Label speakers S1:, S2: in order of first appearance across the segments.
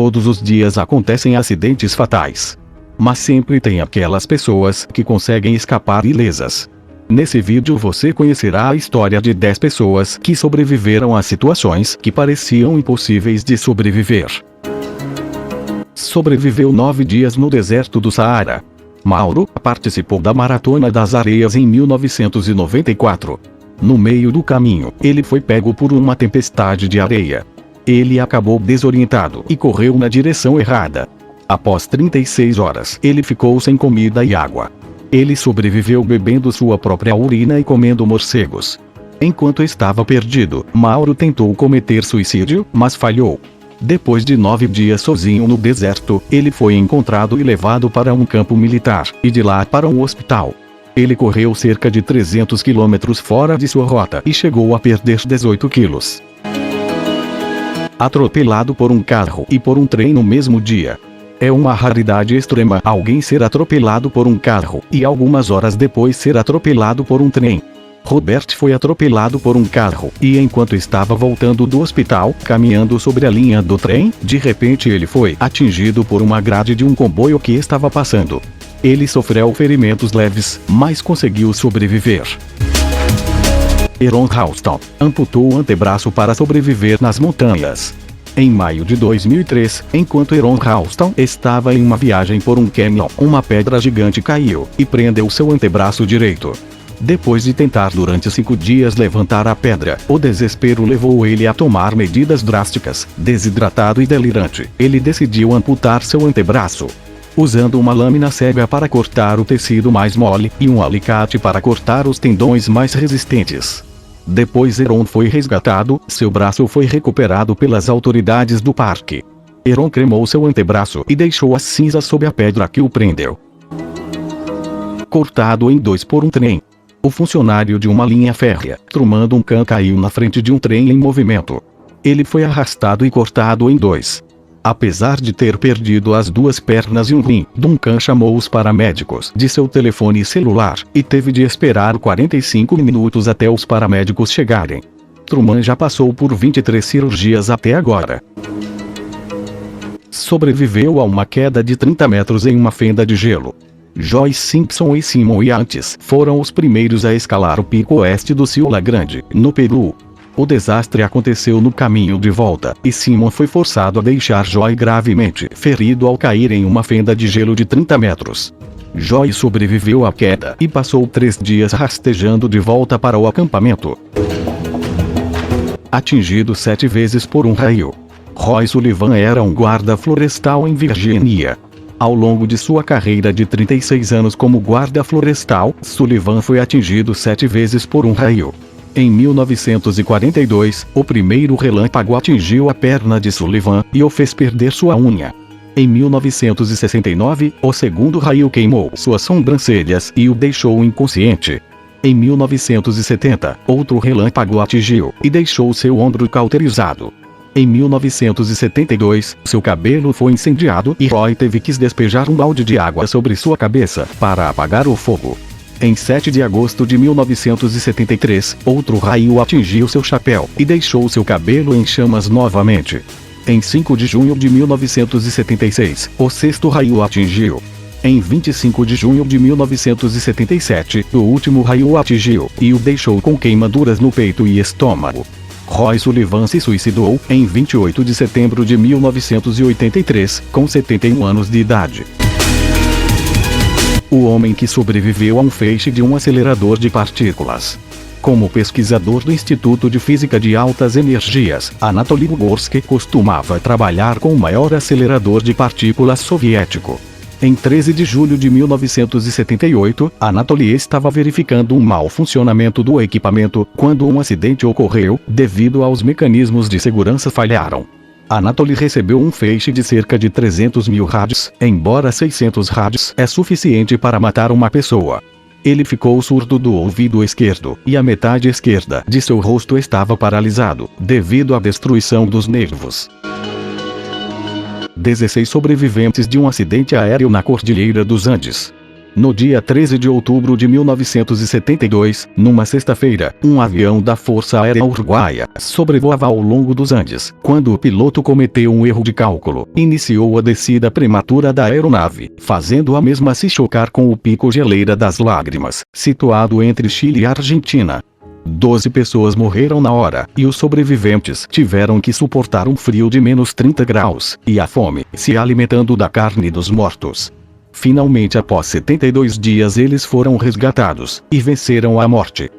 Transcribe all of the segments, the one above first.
S1: Todos os dias acontecem acidentes fatais. Mas sempre tem aquelas pessoas que conseguem escapar ilesas. Nesse vídeo você conhecerá a história de 10 pessoas que sobreviveram a situações que pareciam impossíveis de sobreviver. Sobreviveu 9 dias no deserto do Saara. Mauro participou da Maratona das Areias em 1994. No meio do caminho, ele foi pego por uma tempestade de areia. Ele acabou desorientado e correu na direção errada. Após 36 horas, ele ficou sem comida e água. Ele sobreviveu bebendo sua própria urina e comendo morcegos. Enquanto estava perdido, Mauro tentou cometer suicídio, mas falhou. Depois de 9 dias sozinho no deserto, ele foi encontrado e levado para um campo militar, e de lá para um hospital. Ele correu cerca de 300 quilômetros fora de sua rota e chegou a perder 18 quilos. Atropelado por um carro e por um trem no mesmo dia. É uma raridade extrema alguém ser atropelado por um carro e algumas horas depois ser atropelado por um trem. Robert foi atropelado por um carro e enquanto estava voltando do hospital, caminhando sobre a linha do trem, de repente ele foi atingido por uma grade de um comboio que estava passando. Ele sofreu ferimentos leves, mas conseguiu sobreviver. Aaron Ralston amputou o antebraço para sobreviver nas montanhas. Em maio de 2003, enquanto Aaron Ralston estava em uma viagem por um canyon, uma pedra gigante caiu e prendeu seu antebraço direito. Depois de tentar durante 5 dias levantar a pedra, o desespero levou ele a tomar medidas drásticas. Desidratado e delirante, ele decidiu amputar seu antebraço. Usando uma lâmina cega para cortar o tecido mais mole e um alicate para cortar os tendões mais resistentes. Depois Aaron foi resgatado, seu braço foi recuperado pelas autoridades do parque. Aaron cremou seu antebraço e deixou as cinzas sob a pedra que o prendeu. Cortado em 2 por um trem. O funcionário de uma linha férrea, Truman Duncan, caiu na frente de um trem em movimento. Ele foi arrastado e cortado em 2. Apesar de ter perdido as 2 pernas e um rim, Duncan chamou os paramédicos de seu telefone celular e teve de esperar 45 minutos até os paramédicos chegarem. Truman já passou por 23 cirurgias até agora. Sobreviveu a uma queda de 30 metros em uma fenda de gelo. Joyce Simpson e Simon Yates foram os primeiros a escalar o pico oeste do Ciula Grande, no Peru. O desastre aconteceu no caminho de volta, e Simon foi forçado a deixar Joy gravemente ferido ao cair em uma fenda de gelo de 30 metros. Joy sobreviveu à queda e passou 3 dias rastejando de volta para o acampamento. Atingido 7 vezes por um raio. Roy Sullivan era um guarda florestal em Virgínia. Ao longo de sua carreira de 36 anos como guarda florestal, Sullivan foi atingido 7 vezes por um raio. Em 1942, o primeiro relâmpago atingiu a perna de Sullivan e o fez perder sua unha. Em 1969, o segundo raio queimou suas sobrancelhas e o deixou inconsciente. Em 1970, outro relâmpago atingiu e deixou seu ombro cauterizado. Em 1972, seu cabelo foi incendiado e Roy teve que despejar um balde de água sobre sua cabeça para apagar o fogo. Em 7 de agosto de 1973, outro raio atingiu seu chapéu e deixou seu cabelo em chamas novamente. Em 5 de junho de 1976, o sexto raio atingiu. Em 25 de junho de 1977, o último raio atingiu e o deixou com queimaduras no peito e estômago. Roy Sullivan se suicidou em 28 de setembro de 1983, com 71 anos de idade. O homem que sobreviveu a um feixe de um acelerador de partículas. Como pesquisador do Instituto de Física de Altas Energias, Anatoly Bugorsky costumava trabalhar com o maior acelerador de partículas soviético. Em 13 de julho de 1978, Anatoly estava verificando um mau funcionamento do equipamento quando um acidente ocorreu, devido aos mecanismos de segurança falharam. Anatoly recebeu um feixe de cerca de 300 mil rádios, embora 600 rádios é suficiente para matar uma pessoa. Ele ficou surdo do ouvido esquerdo, e a metade esquerda de seu rosto estava paralisado, devido à destruição dos nervos. 16 sobreviventes de um acidente aéreo na Cordilheira dos Andes. No dia 13 de outubro de 1972, numa sexta-feira, um avião da Força Aérea Uruguaia sobrevoava ao longo dos Andes, quando o piloto cometeu um erro de cálculo. Iniciou a descida prematura da aeronave, fazendo a mesma se chocar com o Pico Geleira das Lágrimas, situado entre Chile e Argentina. 12 pessoas morreram na hora, e os sobreviventes tiveram que suportar um frio de menos 30 graus, e a fome, se alimentando da carne dos mortos. Finalmente, após 72 dias, eles foram resgatados, e venceram a morte.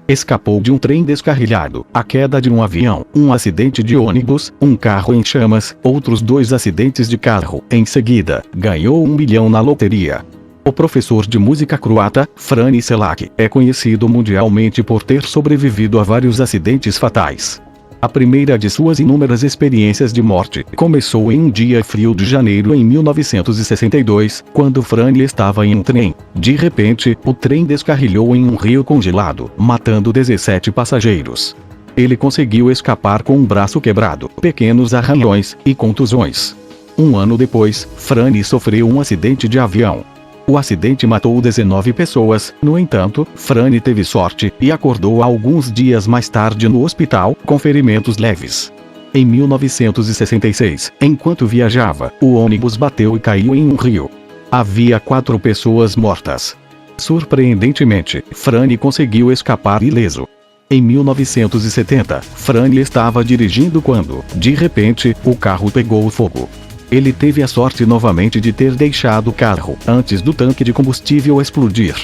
S1: Escapou de um trem descarrilhado, a queda de um avião, um acidente de ônibus, um carro em chamas, outros 2 acidentes de carro. Em seguida, ganhou 1 milhão na loteria. O professor de música croata, Frane Selak, é conhecido mundialmente por ter sobrevivido a vários acidentes fatais. A primeira de suas inúmeras experiências de morte começou em um dia frio de janeiro em 1962, quando Frane estava em um trem. De repente, o trem descarrilhou em um rio congelado, matando 17 passageiros. Ele conseguiu escapar com um braço quebrado, pequenos arranhões e contusões. Um ano depois, Frane sofreu um acidente de avião. O acidente matou 19 pessoas, no entanto, Frane teve sorte e acordou alguns dias mais tarde no hospital, com ferimentos leves. Em 1966, enquanto viajava, o ônibus bateu e caiu em um rio. Havia 4 pessoas mortas. Surpreendentemente, Frane conseguiu escapar ileso. Em 1970, Frane estava dirigindo quando, de repente, o carro pegou fogo. Ele teve a sorte novamente de ter deixado o carro antes do tanque de combustível explodir.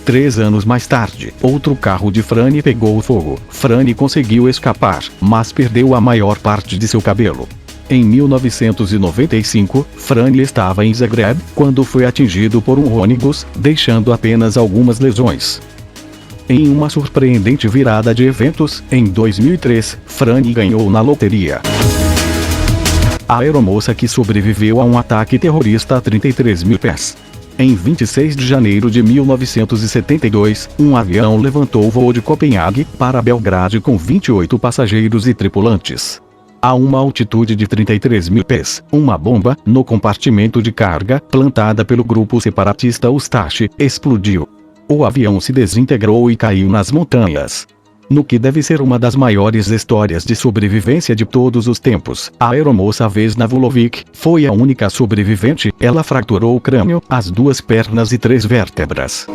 S1: 3 anos mais tarde, outro carro de Frane pegou fogo. Frane conseguiu escapar, mas perdeu a maior parte de seu cabelo. Em 1995, Frane estava em Zagreb, quando foi atingido por um ônibus, deixando apenas algumas lesões. Em uma surpreendente virada de eventos, em 2003, Frane ganhou na loteria. A aeromoça que sobreviveu a um ataque terrorista a 33 mil pés. Em 26 de janeiro de 1972, um avião levantou o voo de Copenhague para Belgrade com 28 passageiros e tripulantes. A uma altitude de 33 mil pés, uma bomba, no compartimento de carga, plantada pelo grupo separatista Ustashi, explodiu. O avião se desintegrou e caiu nas montanhas. No que deve ser uma das maiores histórias de sobrevivência de todos os tempos, a aeromoça Vesna Vulovic foi a única sobrevivente. Ela fraturou o crânio, as 2 pernas e 3 vértebras.